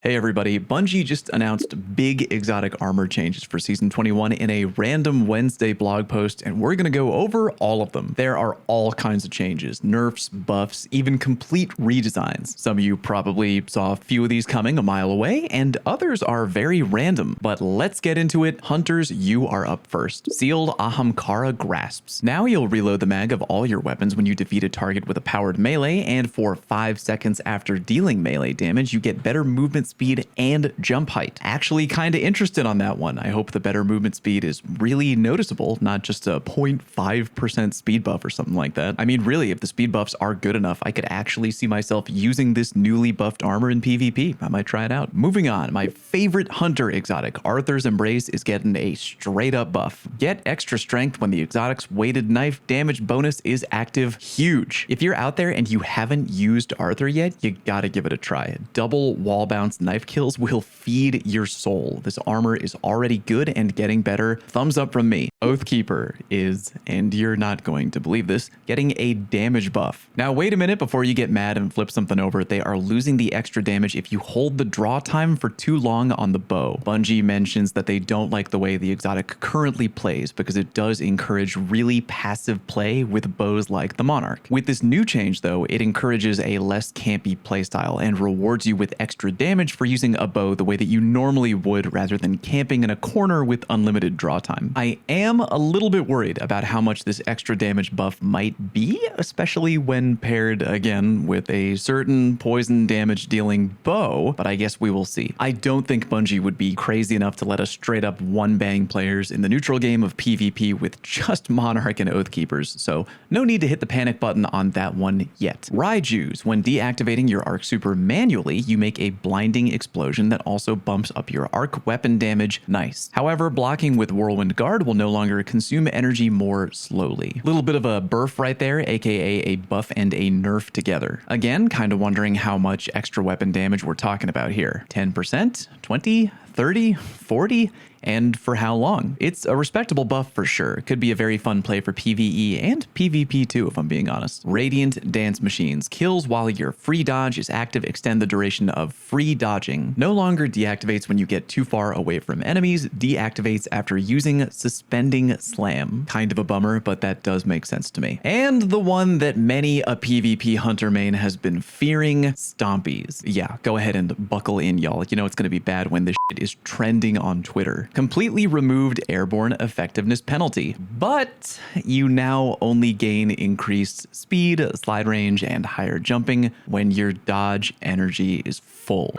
Hey everybody, Bungie just announced big exotic armor changes for Season 21 in a random Wednesday blog post, and we're going to go over all of them. There are all kinds of changes, nerfs, buffs, even complete redesigns. Some of you probably saw a few of these coming a mile away, and others are very random. But let's get into it. Hunters, you are up first. Sealed Ahamkara Grasps. Now you'll reload the mag of all your weapons when you defeat a target with a powered melee, and for 5 seconds after dealing melee damage, you get better movement speed and jump height. Actually kind of interested on that one. I hope the better movement speed is really noticeable, not just a 0.5% speed buff or something like that. I mean, really, if the speed buffs are good enough, I could actually see myself using this newly buffed armor in PvP. I might try it out. Moving on, my favorite hunter exotic, Arthur's Embrace, is getting a straight up buff. Get extra strength when the exotic's weighted knife damage bonus is active. Huge. If you're out there and you haven't used Arthyr yet, you gotta give it a try. Double wall bounce knife kills will feed your soul. This armor is already good and getting better. Thumbs up from me. Oathkeeper is, and you're not going to believe this, getting a damage buff. Now wait a minute before you get mad and flip something over. They are losing the extra damage if you hold the draw time for too long on the bow. Bungie mentions that they don't like the way the exotic currently plays because it does encourage really passive play with bows like the Monarch. With this new change though, it encourages a less campy playstyle and rewards you with extra damage for using a bow the way that you normally would rather than camping in a corner with unlimited draw time. I am a little bit worried about how much this extra damage buff might be, especially when paired again with a certain poison damage dealing bow, but I guess we will see. I don't think Bungie would be crazy enough to let us straight up one-bang players in the neutral game of PvP with just Monarch and Oathkeepers, so no need to hit the panic button on that one yet. Raijus, when deactivating your arc super manually, you make a blinding explosion that also bumps up your arc weapon damage. Nice. However, blocking with Whirlwind Guard will no longer consume energy more slowly. Little bit of a burf right there, aka a buff and a nerf together. Again, kind of wondering how much extra weapon damage we're talking about here. 10%? 20? 30? 40? And for how long? It's a respectable buff for sure. Could be a very fun play for PvE and PvP too, if I'm being honest. Radiant Dance Machines. Kills while your free dodge is active extend the duration of free dodging. No longer deactivates when you get too far away from enemies. Deactivates after using Suspending Slam. Kind of a bummer, but that does make sense to me. And the one that many a PvP hunter main has been fearing, Stompees. Yeah, go ahead and buckle in, y'all. You know it's gonna be bad when this shit is trending on Twitter. Completely removed airborne effectiveness penalty, but you now only gain increased speed, slide range, and higher jumping when your dodge energy is full.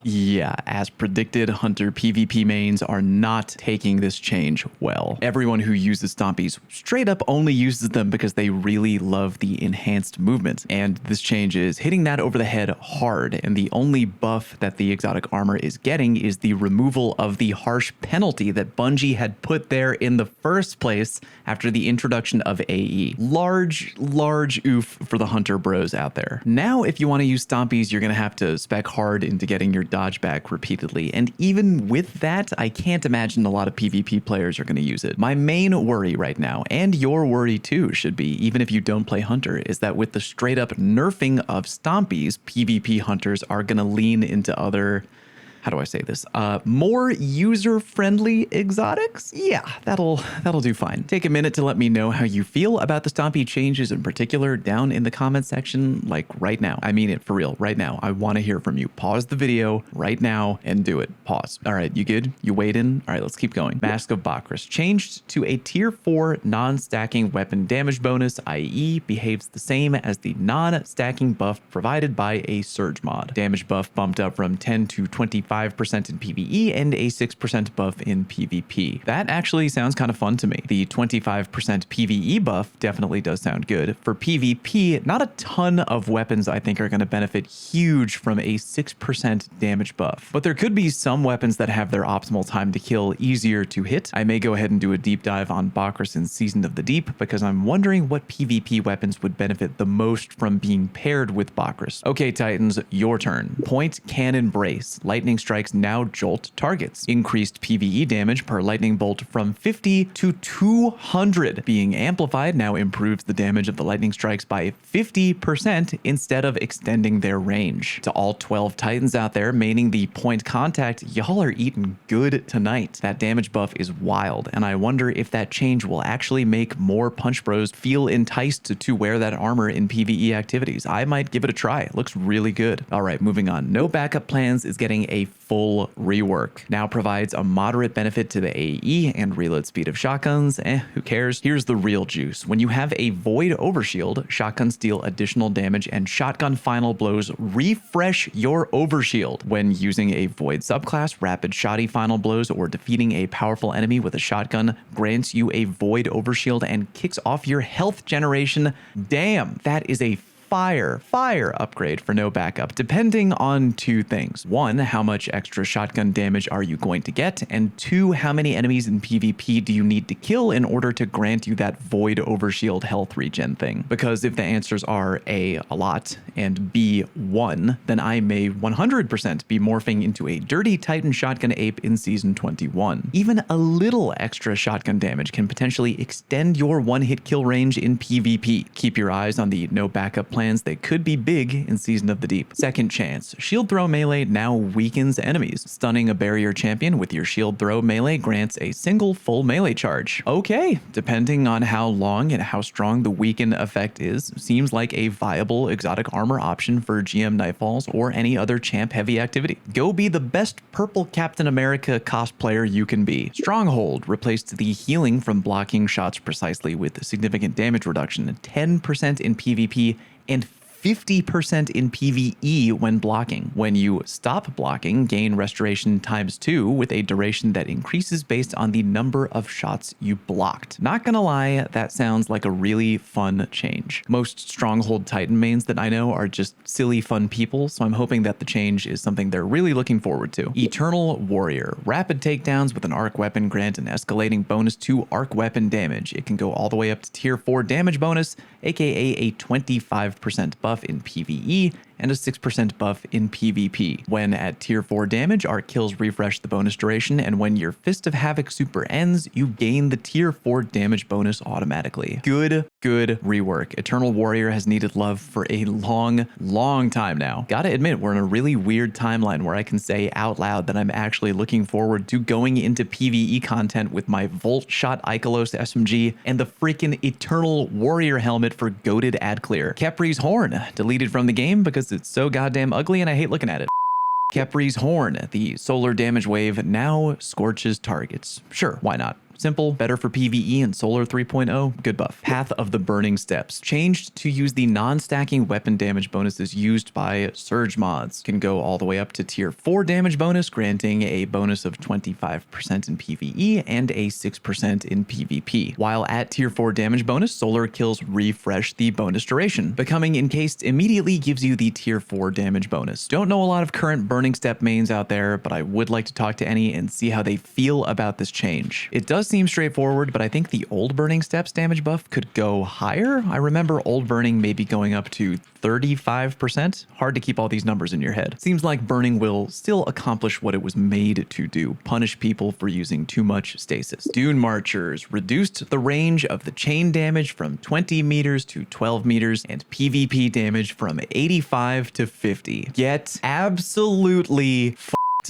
Yeah, as predicted, Hunter PvP mains are not taking this change well. Everyone who uses Stompees straight up only uses them because they really love the enhanced movement, and this change is hitting that over the head hard, and the only buff that the exotic armor is getting is the removal of the harsh penalty that Bungie had put there in the first place after the introduction of AE. Large oof for the Hunter bros out there. Now, if you want to use Stompees, you're going to have to spec hard into getting your dodge back repeatedly, and even with that, I can't imagine a lot of PvP players are going to use it. My main worry right now, and your worry too should be, even if you don't play Hunter, is that with the straight up nerfing of Stompees, PvP hunters are going to lean into other, how do I say this? More user-friendly exotics? Yeah, that'll do fine. Take a minute to let me know how you feel about the Stompee changes in particular down in the comment section, like right now. I mean it for real, right now. I want to hear from you. Pause the video right now and do it. Pause. All right, you good? You weighed in? All right, let's keep going. Mask of Bakris changed to a tier 4 non-stacking weapon damage bonus, i.e. behaves the same as the non-stacking buff provided by a surge mod. Damage buff bumped up from 10 to 25% in PvE and a 6% buff in PvP. That actually sounds kind of fun to me. The 25% PvE buff definitely does sound good. For PvP, not a ton of weapons I think are going to benefit huge from a 6% damage buff, but there could be some weapons that have their optimal time to kill easier to hit. I may go ahead and do a deep dive on Bakris in Season of the Deep because I'm wondering what PvP weapons would benefit the most from being paired with Bakris. Okay, Titans, your turn. Point Cannon Brace. Lightning strikes now jolt targets. Increased PvE damage per lightning bolt from 50 to 200 being amplified now improves the damage of the lightning strikes by 50% instead of extending their range. To all 12 Titans out there maining the point contact, y'all are eating good tonight. That damage buff is wild, and I wonder if that change will actually make more Punch Bros feel enticed to wear that armor in PvE activities. I might give it a try. It looks really good. All right, moving on. No Backup Plans is getting a full rework. Now provides a moderate benefit to the AE and reload speed of shotguns. Who cares? Here's the real juice. When you have a Void Overshield, shotguns deal additional damage and shotgun final blows refresh your overshield. When using a Void subclass, rapid shoddy final blows or defeating a powerful enemy with a shotgun grants you a Void Overshield and kicks off your health generation. Damn, that is a fire upgrade for no backup, depending on two things. One, how much extra shotgun damage are you going to get? And two, how many enemies in PvP do you need to kill in order to grant you that Void Overshield health regen thing? Because if the answers are A, a lot, and B, 1, then I may 100% be morphing into a dirty Titan shotgun ape in Season 21. Even a little extra shotgun damage can potentially extend your one-hit kill range in PvP. Keep your eyes on the no backup plans that could be big in Season of the Deep. Second chance. Shield throw melee now weakens enemies. Stunning a barrier champion with your shield throw melee grants a single full melee charge. Okay, depending on how long and how strong the weaken effect is, seems like a viable exotic armor option for GM Nightfalls or any other champ heavy activity. Go be the best purple Captain America cosplayer you can be. Stronghold replaced the healing from blocking shots precisely with significant damage reduction, 10% in PvP and 50% in PvE when blocking. When you stop blocking, gain restoration ×2 with a duration that increases based on the number of shots you blocked. Not gonna lie, that sounds like a really fun change. Most Stronghold Titan mains that I know are just silly fun people, so I'm hoping that the change is something they're really looking forward to. Eternal Warrior. Rapid takedowns with an arc weapon grant an escalating bonus to arc weapon damage. It can go all the way up to tier 4 damage bonus, aka a 25% buff in PvE and a 6% buff in PvP. When at tier 4 damage, arc kills refresh the bonus duration, and when your Fist of Havoc super ends, you gain the tier 4 damage bonus automatically. Good rework. Eternal Warrior has needed love for a long time now. Gotta admit, we're in a really weird timeline where I can say out loud that I'm actually looking forward to going into PvE content with my Volt Shot Ikelos SMG and the freaking Eternal Warrior helmet for goated ad clear. Khepris Horn, deleted from the game because it's so goddamn ugly and I hate looking at it. Khepris Horn, the solar damage wave, now scorches targets. Sure, why not? Simple, better for PvE and Solar 3.0, good buff. Path of the Burning Steps. Changed to use the non-stacking weapon damage bonuses used by Surge mods. Can go all the way up to tier 4 damage bonus, granting a bonus of 25% in PvE and a 6% in PvP. While at tier 4 damage bonus, Solar kills refresh the bonus duration. Becoming encased immediately gives you the tier 4 damage bonus. Don't know a lot of current Burning Step mains out there, but I would like to talk to any and see how they feel about this change. It does seem straightforward, but I think the old Burning Steps damage buff could go higher. I remember old Burning maybe going up to 35%. Hard to keep all these numbers in your head. Seems like Burning will still accomplish what it was made to do, punish people for using too much stasis. Dunemarchers reduced the range of the chain damage from 20 meters to 12 meters and PvP damage from 85 to 50. Get absolutely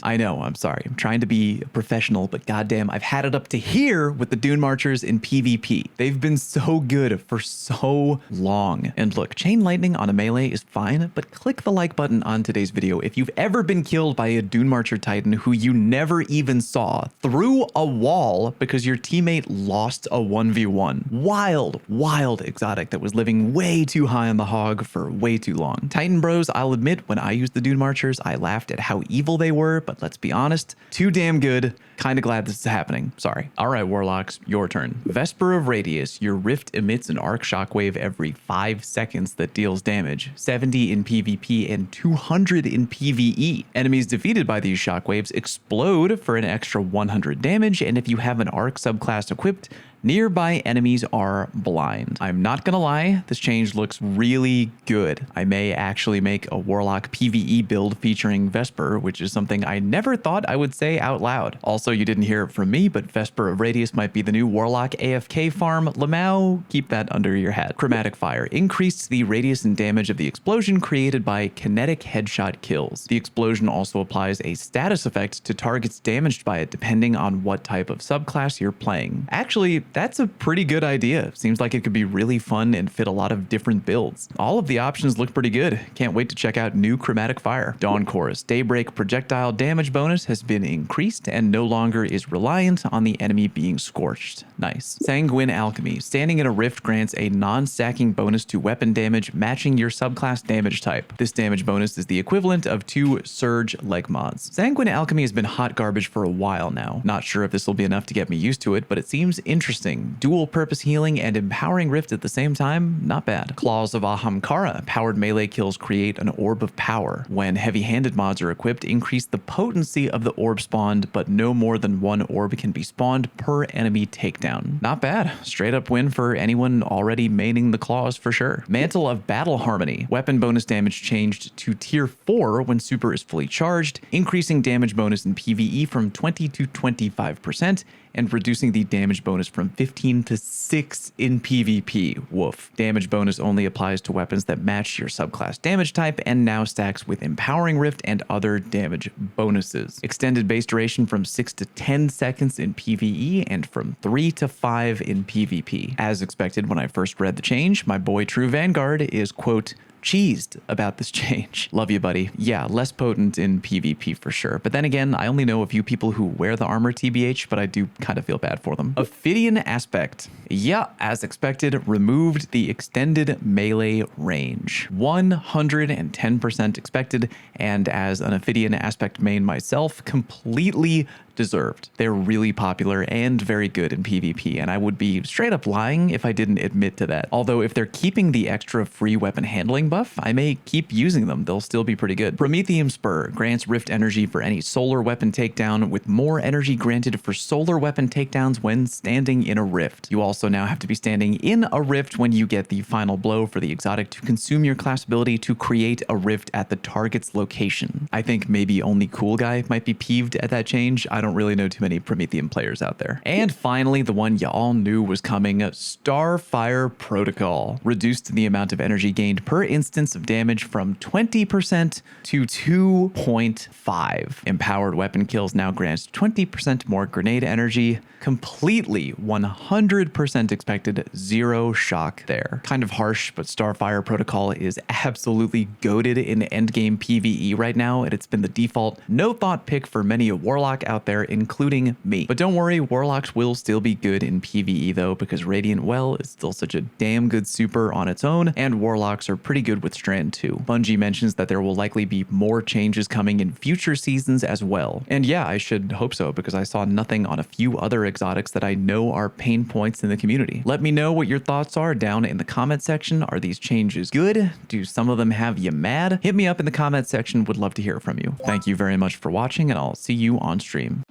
I know, I'm sorry. I'm trying to be professional, but goddamn, I've had it up to here with the Dunemarchers in PvP. They've been so good for so long. And look, chain lightning on a melee is fine, but click the like button on today's video if you've ever been killed by a Dunemarcher Titan who you never even saw through a wall because your teammate lost a 1v1. Wild exotic that was living way too high on the hog for way too long. Titan bros, I'll admit, when I used the Dunemarchers, I laughed at how evil they were, but let's be honest, too damn good. Kind of glad this is happening. Sorry. All right, Warlocks, your turn. Vesper of Radius. Your rift emits an arc shockwave every 5 seconds that deals damage, 70 in PvP and 200 in PvE. Enemies defeated by these shockwaves explode for an extra 100 damage, and if you have an arc subclass equipped, Nearby enemies are blind. I'm not gonna lie, this change looks really good. I may actually make a Warlock PvE build featuring Vesper, which is something I never thought I would say out loud. Also, you didn't hear it from me, but Vesper of Radius might be the new Warlock AFK farm. Lamau, keep that under your hat. Chromatic Fire increased the radius and damage of the explosion created by kinetic headshot kills. The explosion also applies a status effect to targets damaged by it depending on what type of subclass you're playing. Actually, that's a pretty good idea. Seems like it could be really fun and fit a lot of different builds. All of the options look pretty good. Can't wait to check out new Chromatic Fire. Dawn Chorus Daybreak projectile damage bonus has been increased and no longer is reliant on the enemy being scorched. Nice. Sanguine Alchemy. Standing in a rift grants a non-stacking bonus to weapon damage matching your subclass damage type. This damage bonus is the equivalent of 2 Surge leg mods. Sanguine Alchemy has been hot garbage for a while now. Not sure if this will be enough to get me used to it, but it seems interesting. Dual purpose healing and empowering rift at the same time, not bad. Claws of Ahamkara. Powered melee kills create an orb of power. When heavy-handed mods are equipped, increase the potency of the orb spawned, but no more than 1 orb can be spawned per enemy takedown. Not bad. Straight up win for anyone already maining the claws for sure. Mantle of Battle Harmony. Weapon bonus damage changed to tier 4 when super is fully charged, increasing damage bonus in PvE from 20 to 25%, and reducing the damage bonus from 15 to 6 in PvP. Woof. Damage bonus only applies to weapons that match your subclass damage type and now stacks with Empowering Rift and other damage bonuses. Extended base duration from 6 to 10 seconds in PvE and from 3 to 5 in PvP. As expected when I first read the change, my boy True Vanguard is, quote, cheesed about this change. Love you, buddy. Yeah, less potent in PvP for sure. But then again, I only know a few people who wear the armor TBH, but I do kind of feel bad for them. Ophidian Aspect. Yeah, as expected, removed the extended melee range. 110% expected, and as an Ophidian Aspect main myself, completely deserved. They're really popular and very good in PvP, and I would be straight up lying if I didn't admit to that. Although if they're keeping the extra free weapon handling buff, I may keep using them. They'll still be pretty good. Promethium Spur grants rift energy for any solar weapon takedown, with more energy granted for solar weapon takedowns when standing in a rift. You also now have to be standing in a rift when you get the final blow for the exotic to consume your class ability to create a rift at the target's location. I think maybe only Cool Guy might be peeved at that change. I don't really know too many Promethium players out there. And finally, the one you all knew was coming, Starfire Protocol. Reduced the amount of energy gained per instance of damage from 20% to 2.5. Empowered weapon kills now grants 20% more grenade energy. Completely 100% expected, 0 shock there. Kind of harsh, but Starfire Protocol is absolutely goated in endgame PvE right now, and it's been the default no-thought pick for many a Warlock out there, including me. But don't worry, Warlocks will still be good in PvE though, because Radiant Well is still such a damn good super on its own, and Warlocks are pretty good with Strand too. Bungie mentions that there will likely be more changes coming in future seasons as well. And yeah, I should hope so, because I saw nothing on a few other exotics that I know are pain points in the community. Let me know what your thoughts are down in the comment section. Are these changes good? Do some of them have you mad? Hit me up in the comment section, would love to hear from you. Thank you very much for watching, and I'll see you on stream.